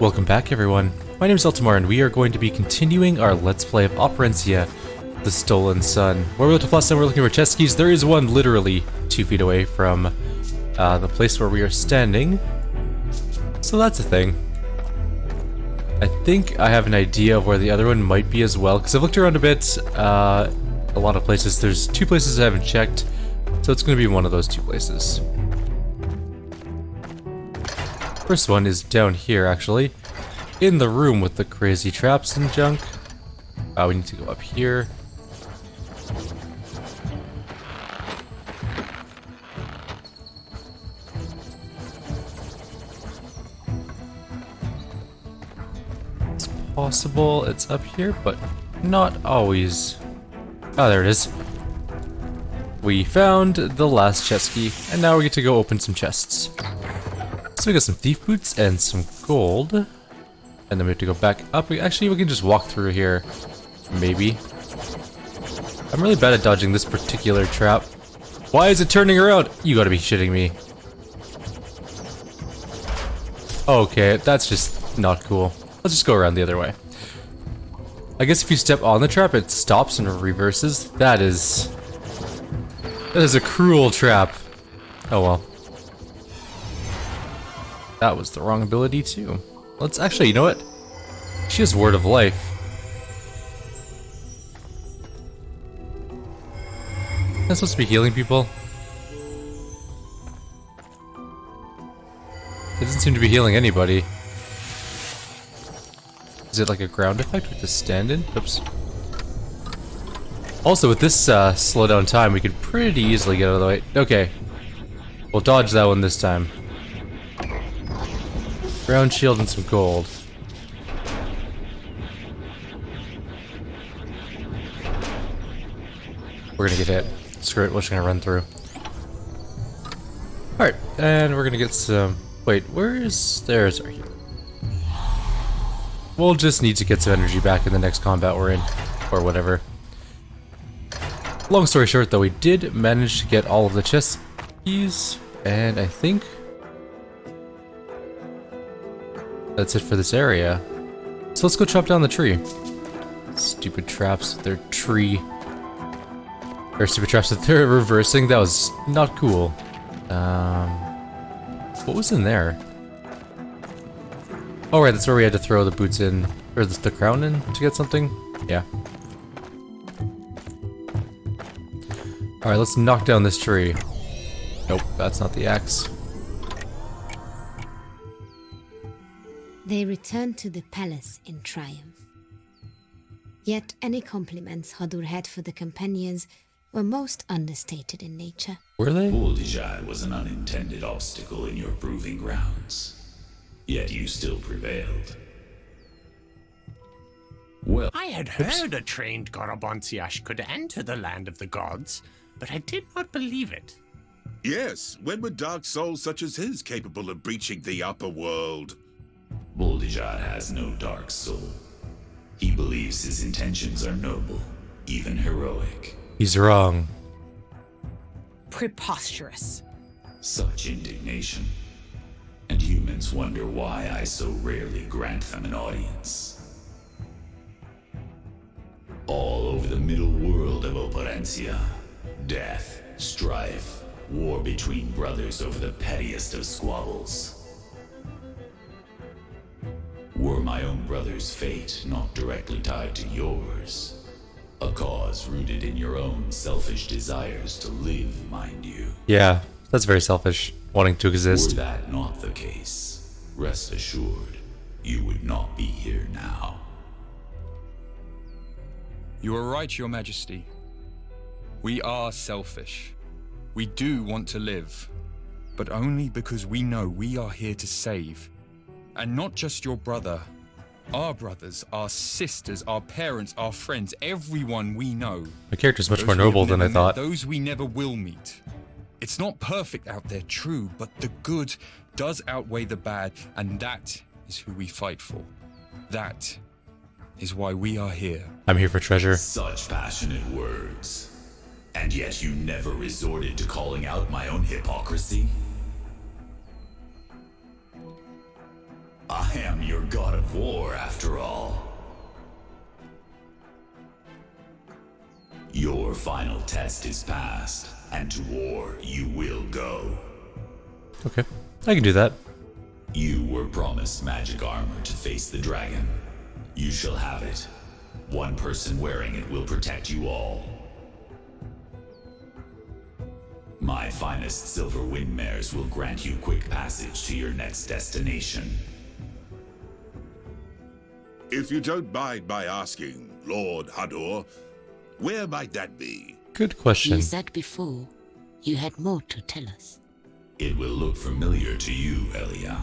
Welcome back, everyone. My name is Eltimar, and we are going to be continuing our Let's Play of Operencia, the Stolen Sun. Where we left off last time, we're looking for chest keys. There is one literally 2 feet away from the place where we are standing. So that's a thing. I think I have an idea of where the other one might be as well, because I've looked around a bit. A lot of places. There's 2 places I haven't checked, so it's going to be one of those 2 places. First one is down here, actually, in the room with the crazy traps and junk. We need to go up here. It's possible it's up here, but not always. Oh, there it is. We found the last chest key, and now we get to go open some chests. So we got some thief boots and some gold. And then we have to go back up. Actually, we can just walk through here. Maybe. I'm really bad at dodging this particular trap. Why is it turning around? You gotta be shitting me. Okay, that's just not cool. Let's just go around the other way. I guess if you step on the trap, it stops and reverses. That is a cruel trap. Oh well. That was the wrong ability too. Let's actually, you know what? She has Word of Life. That's supposed to be healing people. It doesn't seem to be healing anybody. Is it like a ground effect with the stand-in? Oops. Also, with this slow down time, we could pretty easily get out of the way. Okay. We'll dodge that one this time. Ground shield and some gold. We're gonna get hit. Screw it, we're just gonna run through. Alright, and we're gonna get some... Wait, there's our heal. We'll just need to get some energy back in the next combat we're in. Or whatever. Long story short, though, we did manage to get all of the chest keys, and I think that's it for this area. So let's go chop down the tree. Stupid traps with their tree. Or stupid traps that they're reversing. That was not cool. What was in there? Oh right, that's where we had to throw the boots in. Or the crown in to get something? Yeah. Alright, let's knock down this tree. Nope, that's not the axe. They returned to the palace in triumph. Yet any compliments Hadur had for the companions were most understated in nature. Were they? Buldijai was an unintended obstacle in your proving grounds. Yet you still prevailed. Well, I had heard a trained Gorobonciash could enter the land of the gods, but I did not believe it. Yes, when were dark souls such as his capable of breaching the upper world? Buldijai has no dark soul. He believes his intentions are noble, even heroic. He's wrong. Preposterous. Such indignation. And humans wonder why I so rarely grant them an audience. All over the middle world of Operencia, death, strife, war between brothers over the pettiest of squabbles. Were my own brother's fate not directly tied to yours? A cause rooted in your own selfish desires to live, mind you. Yeah, that's very selfish, wanting to exist. Were that not the case, rest assured, you would not be here now. You are right, Your Majesty. We are selfish. We do want to live, but only because we know we are here to save. And not just your brother. Our brothers, our sisters, our parents, our friends, everyone we know. My character's much more noble than I thought. Those we never will meet. It's not perfect out there, true, but the good does outweigh the bad, and that is who we fight for. That is why we are here. I'm here for treasure. Such passionate words. And yet you never resorted to calling out my own hypocrisy? I am your god of war, after all. Your final test is passed, and to war you will go. Okay, I can do that. You were promised magic armor to face the dragon. You shall have it. One person wearing it will protect you all. My finest silver wind mares will grant you quick passage to your next destination. If you don't mind my asking, Lord Hador, where might that be? Good question. You said before you had more to tell us. It will look familiar to you, Elia.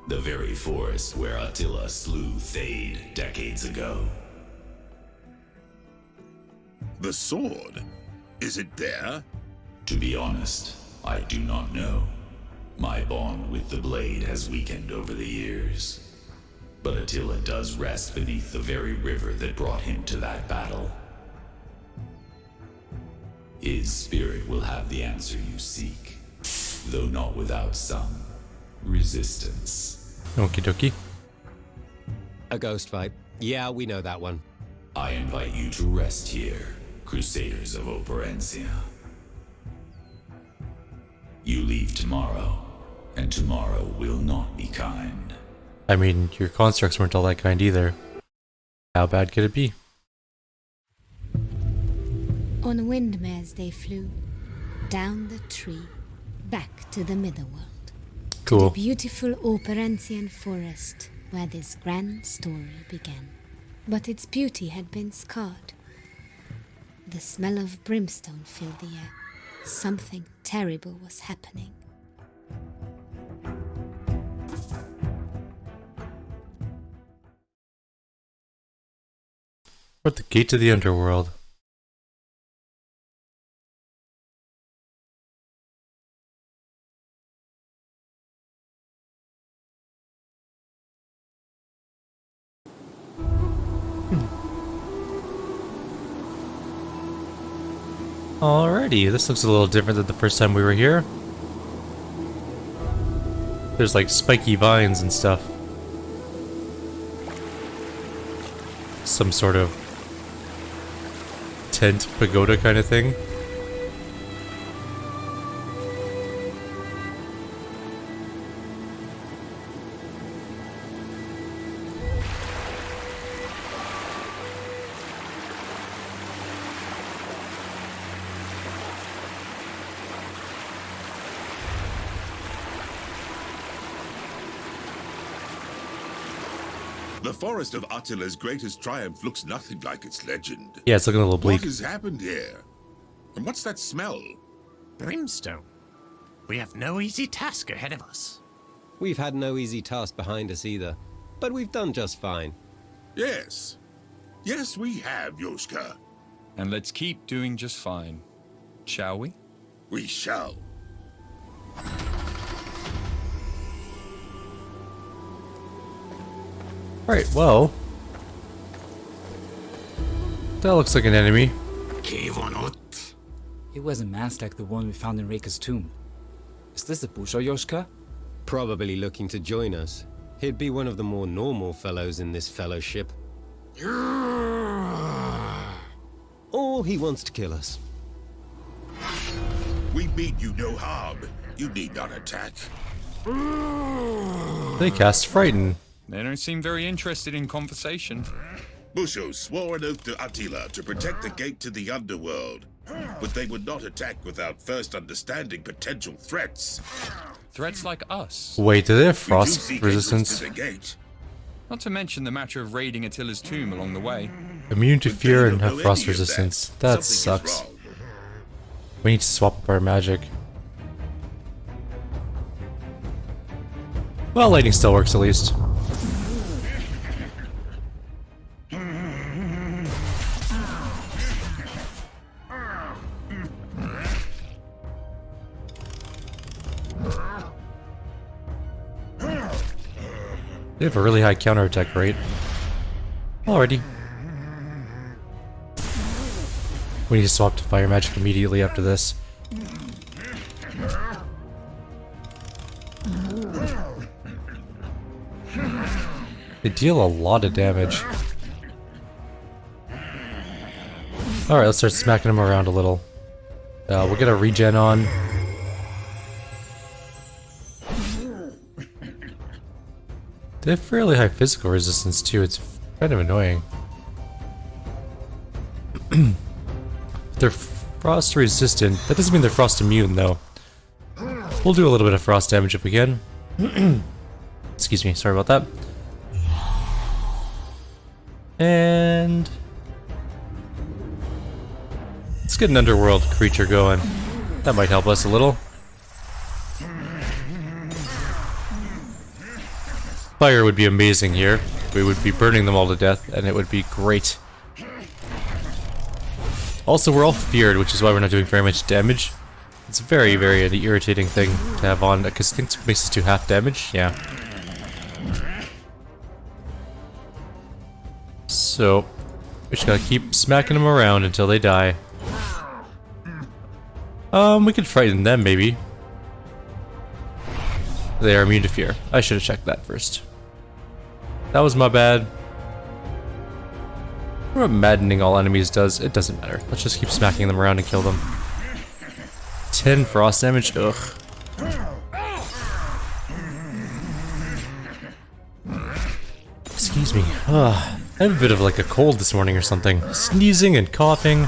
The very forest where Attila slew Thade decades ago. The sword? Is it there? To be honest, I do not know. My bond with the blade has weakened over the years. But Attila does rest beneath the very river that brought him to that battle. His spirit will have the answer you seek, though not without some resistance. Okie dokie. A ghost fight. Yeah, we know that one. I invite you to rest here, Crusaders of Operencia. You leave tomorrow, and tomorrow will not be kind. I mean, your constructs weren't all that kind either. How bad could it be? On windmares they flew, down the tree, back to the Middleworld. To the Cool. beautiful Operencian forest where this grand story began. But its beauty had been scarred. The smell of brimstone filled the air. Something terrible was happening. We're at the gate to the underworld. Alrighty, this looks a little different than the first time we were here. There's like spiky vines and stuff. Some sort of tent pagoda kind of thing. The forest of Attila's greatest triumph looks nothing like its legend. Yeah, it's looking a little bleak. What has happened here? And what's that smell? Brimstone. We have no easy task ahead of us. We've had no easy task behind us either, but we've done just fine. Yes. Yes, we have, Yoshka. And let's keep doing just fine. Shall we? We shall. Alright, well. That looks like an enemy. He wasn't masked like the one we found in Reika's tomb. Is this the Buso, Yoshka? Probably looking to join us. He'd be one of the more normal fellows in this fellowship. Or he wants to kill us. We mean you no harm. You need not attack. They cast Frighten. They don't seem very interested in conversation. Buso swore an oath to Attila to protect the gate to the underworld, but they would not attack without first understanding potential threats. Threats like us. Wait, do they have We do frost seek entrance resistance? to the gate. Not to mention the matter of raiding Attila's tomb along the way. Immune to But fear they and don't have know frost any of resistance. that. That Something is sucks. wrong. We need to swap up our magic. Well, lightning still works at least. They have a really high counterattack rate. Alrighty. We need to swap to fire magic immediately after this. They deal a lot of damage. Alright, let's start smacking them around a little. We'll get a regen on. They have fairly high physical resistance too, it's kind of annoying. They're frost resistant. That doesn't mean they're frost immune though. We'll do a little bit of frost damage if we can. Excuse me, sorry about that. And let's get an underworld creature going. That might help us a little. Fire would be amazing here. We would be burning them all to death, and it would be great. Also, we're all feared, which is why we're not doing very much damage. It's a very, very irritating thing to have on, because I think it makes us do half damage. Yeah. So, we just gotta keep smacking them around until they die. We could frighten them, maybe. They are immune to fear. I should have checked that first. That was my bad. What maddening all enemies does, it doesn't matter. Let's just keep smacking them around and kill them. 10 frost damage, ugh. Excuse me. I have a bit of like a cold this morning or something. Sneezing and coughing.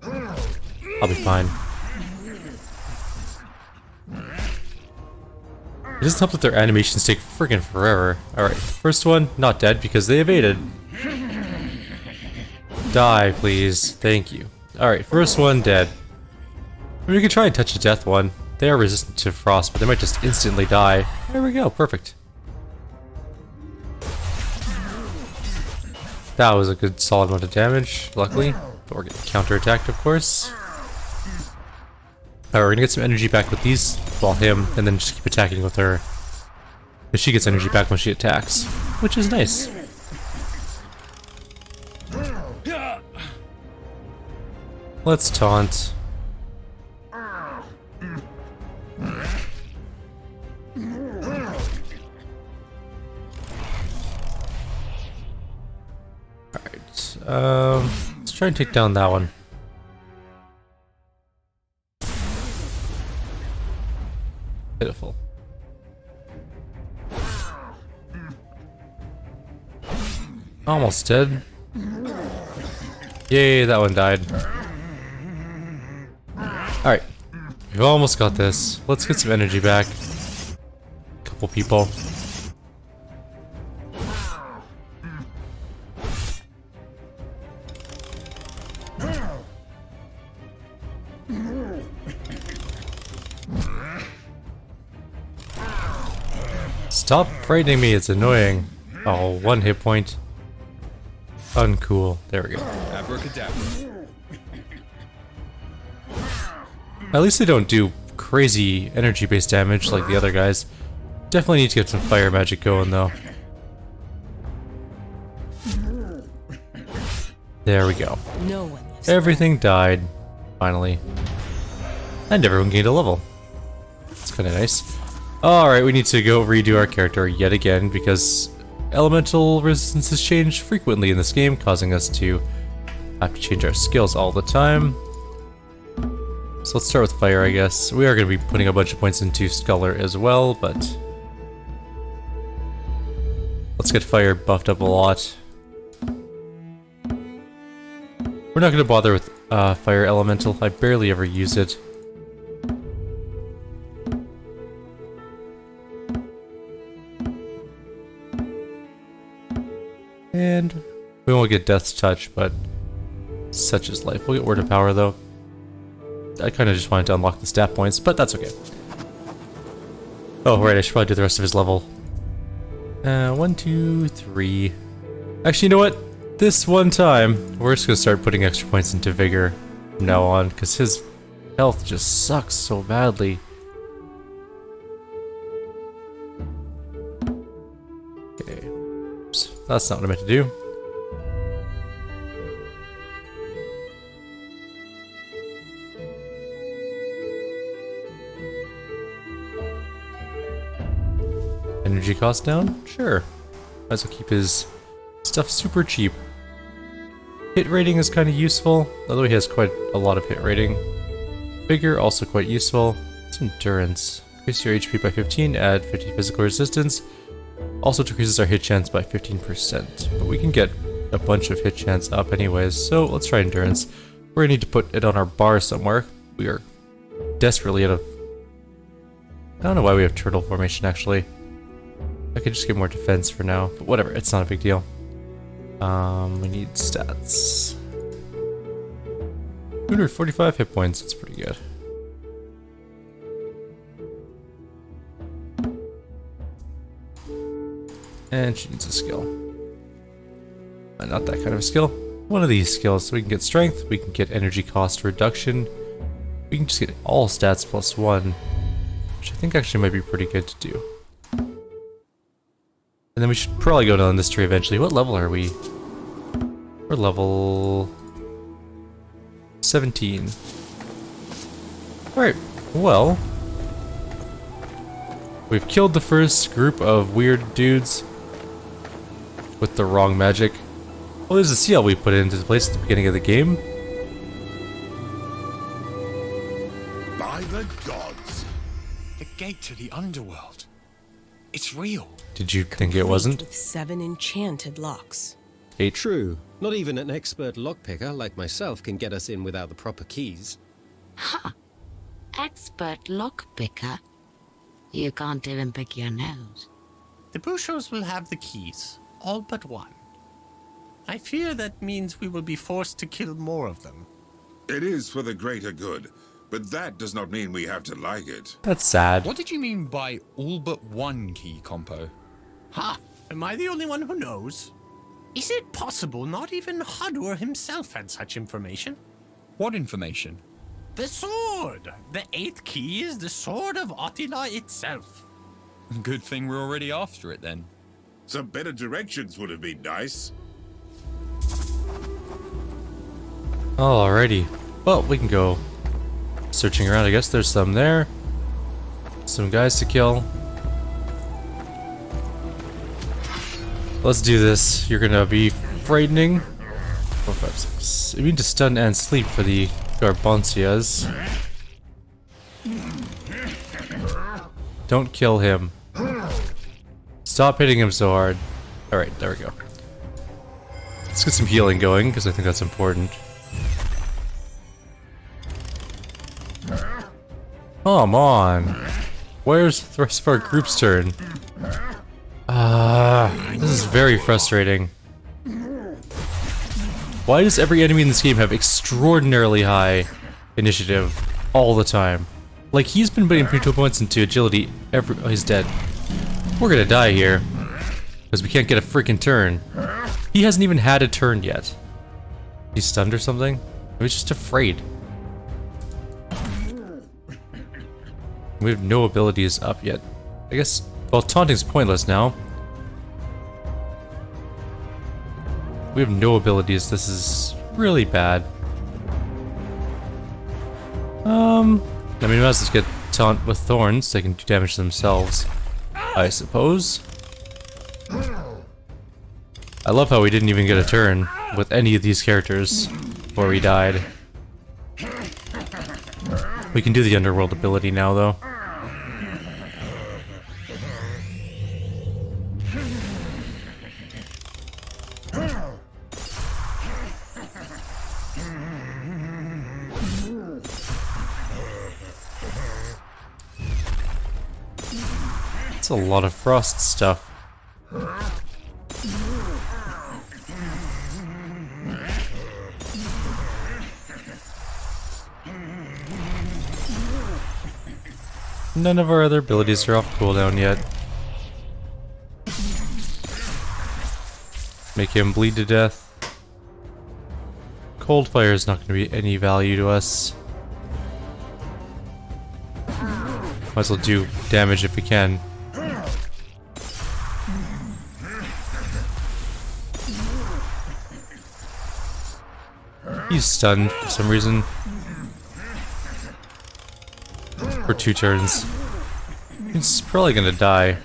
I'll be fine. It doesn't help that their animations take friggin' forever. Alright, first one, not dead because they evaded. Die, please. Thank you. Alright, first one, dead. I mean, we could try and touch a death one. They are resistant to frost, but they might just instantly die. There we go, perfect. That was a good solid amount of damage, luckily. But we're getting counterattacked, of course. Alright, we're gonna get some energy back with these, well, him, and then just keep attacking with her. Because she gets energy back when she attacks, which is nice. Let's taunt. Alright, let's try and take down that one. Pitiful. Almost dead. Yay, that one died. Alright. We've almost got this. Let's get some energy back. Couple people. Stop frightening me, it's annoying. Oh, 1 hit point. Uncool. There we go. Abracadabra. At least they don't do crazy energy-based damage like the other guys. Definitely need to get some fire magic going though. There we go. Everything died. Finally. And everyone gained a level. That's kind of nice. Alright, we need to go redo our character yet again because elemental resistances change frequently in this game, causing us to have to change our skills all the time. So let's start with fire, I guess. We are going to be putting a bunch of points into Scholar as well, but let's get fire buffed up a lot. We're not going to bother with fire elemental. I barely ever use it. And we won't get Death's Touch, but such is life. We'll get Word of Power though. I kind of just wanted to unlock the stat points, but that's okay. Oh, right, I should probably do the rest of his level. 1, 2, 3. Actually, you know what? This one time, we're just gonna start putting extra points into Vigor from now on, because his health just sucks so badly. Okay. Oops. That's not what I meant to do. Energy cost down? Sure. Might as well keep his stuff super cheap. Hit rating is kind of useful, although he has quite a lot of hit rating. Vigor, also quite useful. It's endurance. Increase your HP by 15, add 50 physical resistance. Also decreases our hit chance by 15%. But we can get a bunch of hit chance up anyways, so let's try endurance. We're gonna need to put it on our bar somewhere. We are desperately out of... I don't know why we have turtle formation actually. I could just get more defense for now, but whatever, it's not a big deal. We need stats. 245 hit points, that's pretty good. And she needs a skill. Not that kind of a skill. One of these skills, so we can get strength, we can get energy cost reduction, we can just get all stats plus 1, which I think actually might be pretty good to do. And then we should probably go down this tree eventually. What level are we? We're level 17. Alright, well, we've killed the first group of weird dudes with the wrong magic. Well, there's a seal we put into place at the beginning of the game. By the gods! The gate to the underworld. It's real. Did you think it wasn't? With 7 enchanted locks. 8. True. Not even an expert lockpicker like myself can get us in without the proper keys. Ha! Expert lockpicker? You can't even pick your nose. The Busos will have the keys, all but one. I fear that means we will be forced to kill more of them. It is for the greater good, but that does not mean we have to like it. That's sad. What did you mean by all but one key compo? Ha! Am I the only one who knows? Is it possible not even Hadur himself had such information? What information? The sword! The 8th key is the sword of Attila itself. Good thing we're already after it then. Some better directions would have been nice. Alrighty. Well, we can go searching around. I guess there's some there. Some guys to kill. Let's do this. You're gonna be frightening. 4, 5, 6. Immune to stun and sleep for the Garboncias. Don't kill him. Stop hitting him so hard. Alright, there we go. Let's get some healing going, because I think that's important. Come on. Where's the rest of our group's turn? This is very frustrating. Why does every enemy in this game have extraordinarily high initiative all the time? Like, he's been putting 2 points into agility oh, he's dead. We're gonna die here. Because we can't get a freaking turn. He hasn't even had a turn yet. He's stunned or something? Maybe he's just afraid. We have no abilities up yet. I guess, well, taunting's pointless now. We have no abilities. This is really bad. I mean, we might as well get taunt with thorns. They can do damage to themselves, I suppose. I love how we didn't even get a turn with any of these characters before we died. We can do the underworld ability now, though. It's a lot of frost stuff. None of our other abilities are off cooldown yet. Make him bleed to death. Cold fire is not going to be any value to us. Might as well do damage if we can. He's stunned for some reason. For 2 turns. He's probably gonna die.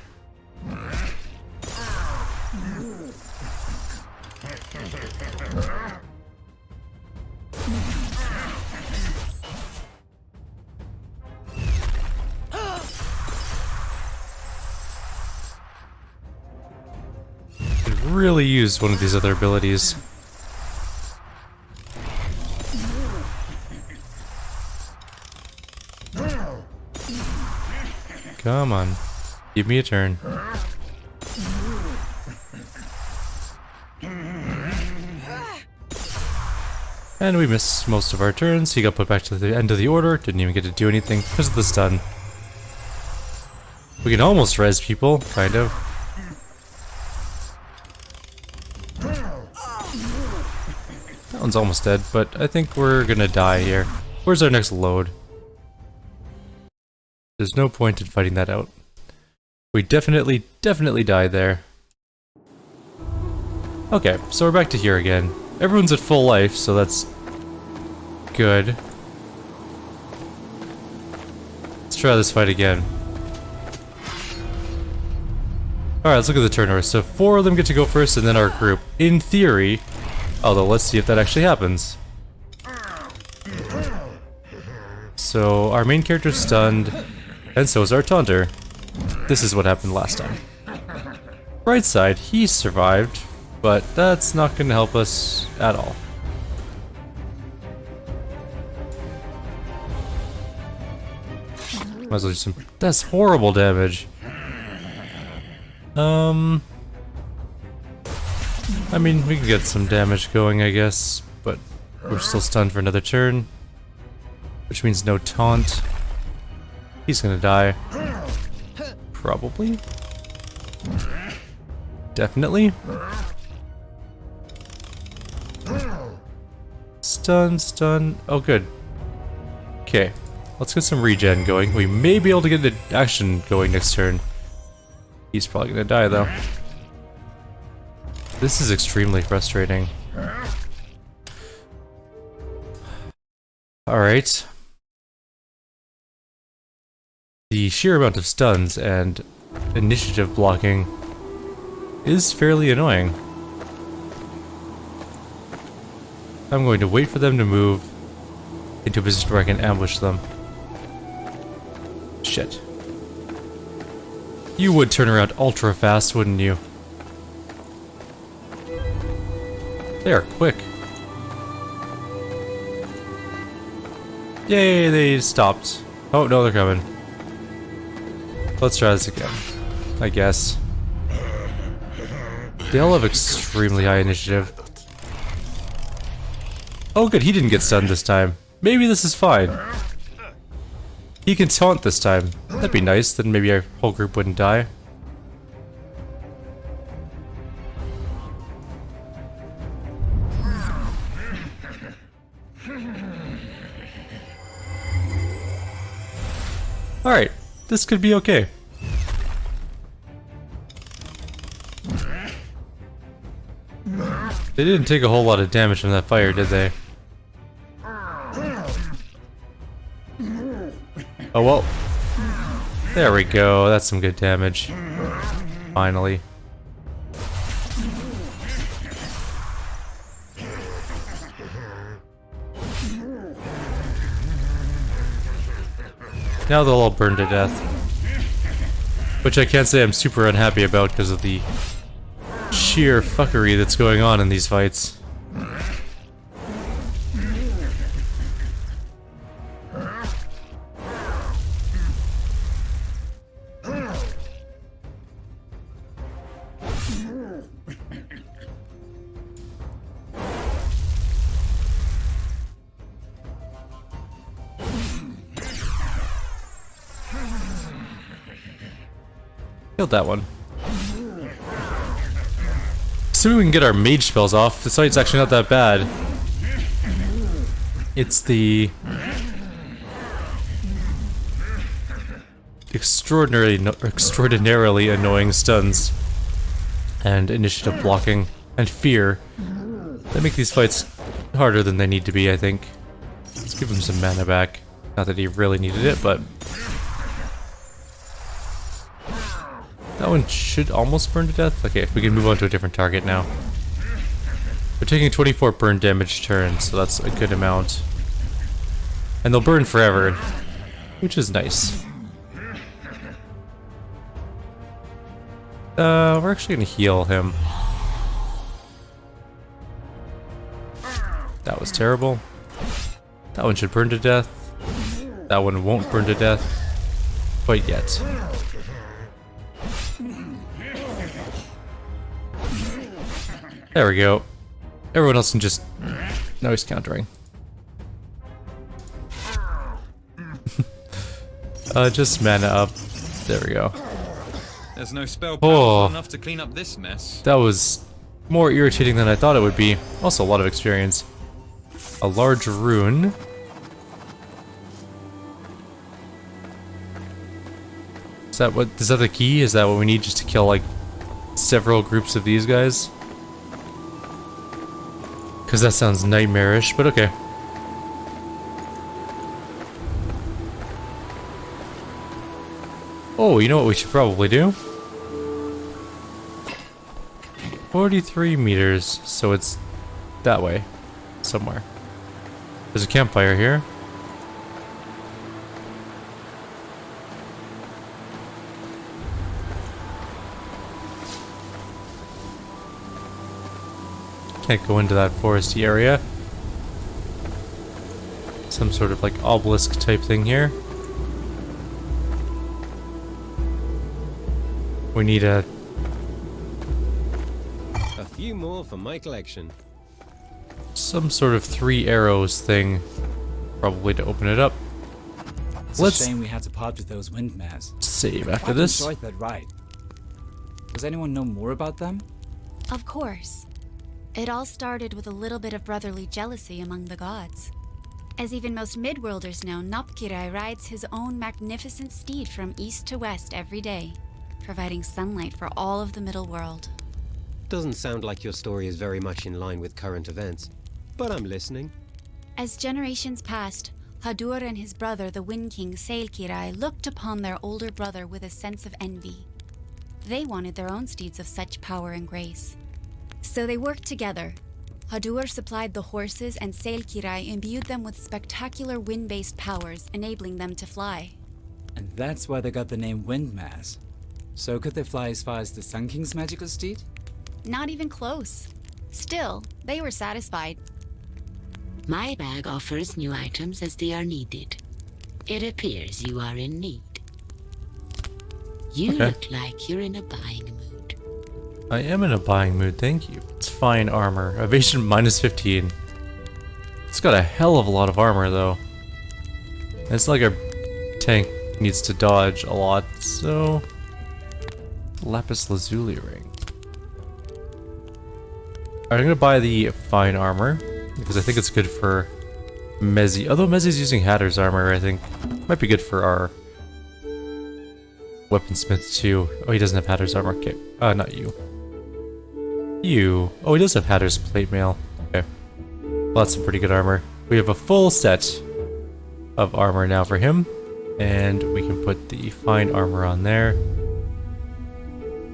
Could really use one of these other abilities. Come on. Give me a turn. And we missed most of our turns. He got put back to the end of the order. Didn't even get to do anything because of the stun. We can almost res people, kind of. That one's almost dead, but I think we're gonna die here. Where's our next load? There's no point in fighting that out. We definitely died there. Okay, so we're back to here again. Everyone's at full life, so that's good. Let's try this fight again. Alright, let's look at the turn order. So 4 of them get to go first, and then our group. In theory, although let's see if that actually happens. So our main character's stunned, and so is our taunter. This is what happened last time. Right side, he survived, but that's not going to help us at all. Might as well do some. That's horrible damage. I mean, we can get some damage going, I guess, but we're still stunned for another turn, which means no taunt. He's gonna die. Probably. Definitely. Stun. Oh, good. Okay, let's get some regen going. We may be able to get the action going next turn. He's probably gonna die, though. This is extremely frustrating. Alright. The sheer amount of stuns and initiative blocking is fairly annoying. I'm going to wait for them to move into a position where I can ambush them. Shit. You would turn around ultra fast, wouldn't you? They are quick. Yay, they stopped. Oh, no, they're coming. Let's try this again, I guess. They all have extremely high initiative. Oh good, he didn't get stunned this time. Maybe this is fine. He can taunt this time. That'd be nice, then maybe our whole group wouldn't die. Alright, this could be okay. They didn't take a whole lot of damage from that fire, did they? Oh well. There we go, that's some good damage. Finally. Now they'll all burn to death. Which I can't say I'm super unhappy about because of the sheer fuckery that's going on in these fights. Killed that one. Assuming we can get our mage spells off, this fight's actually not that bad. It's the extraordinarily annoying stuns and initiative blocking and fear that make these fights harder than they need to be, I think. Let's give him some mana back. Not that he really needed it, but that one should almost burn to death. Okay, we can move on to a different target now. They're taking 24 burn damage turns, so that's a good amount. And they'll burn forever, which is nice. We're actually gonna heal him. That was terrible. That one should burn to death. That one won't burn to death quite yet. There we go. Everyone else can just... Now he's countering. Just mana up. There we go. There's no spell powerful enough to clean up this mess. That was more irritating than I thought it would be. Also a lot of experience. A large rune. Is that the key? Is that what we need just to kill like several groups of these guys? Because that sounds nightmarish, but okay. Oh, you know what we should probably do? 43 meters, so it's that way, somewhere. There's a campfire here. Can't go into that foresty area. Some sort of like obelisk type thing here. We need a few more for my collection. Some sort of 3 arrows thing, probably to open it up. It's a shame we had to part with those wind mares. Save after this. I enjoyed that ride. Does anyone know more about them? Of course. It all started with a little bit of brotherly jealousy among the gods. As even most midworlders know, Nopkirai rides his own magnificent steed from east to west every day, providing sunlight for all of the middle world. Doesn't sound like your story is very much in line with current events, but I'm listening. As generations passed, Hadur and his brother, the Wind King Seilkirai, looked upon their older brother with a sense of envy. They wanted their own steeds of such power and grace. So they worked together. Hadur supplied the horses and Seilkirai imbued them with spectacular wind-based powers, enabling them to fly. And that's why they got the name Wind Mares. So could they fly as far as the Sun King's magical steed? Not even close. Still, they were satisfied. My bag offers new items as they are needed. It appears you are in need. You look like you're in a buying mood. I am in a buying mood, thank you. It's fine armor. Evasion minus 15. It's got a hell of a lot of armor though. It's like our tank needs to dodge a lot, so... Lapis Lazuli ring. Alright, I'm gonna buy the fine armor, because I think it's good for Mezzy. Although Mezzy's using Hatter's armor, I think might be good for our weaponsmith too. Oh, he doesn't have Hatter's armor. Okay, not you. You. Oh, he does have Hatter's plate mail. Okay. Well, that's some pretty good armor. We have a full set of armor now for him, and we can put the fine armor on there.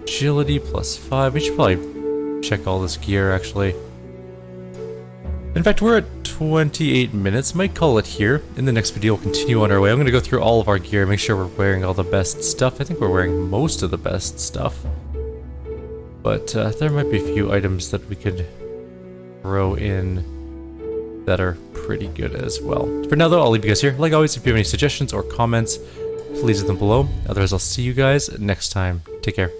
Agility plus 5. We should probably check all this gear, actually. In fact, we're at 28 minutes. Might call it here. In the next video, we'll continue on our way. I'm going to go through all of our gear, make sure we're wearing all the best stuff. I think we're wearing most of the best stuff. But there might be a few items that we could throw in that are pretty good as well. For now, though, I'll leave you guys here. Like always, if you have any suggestions or comments, please leave them below. Otherwise, I'll see you guys next time. Take care.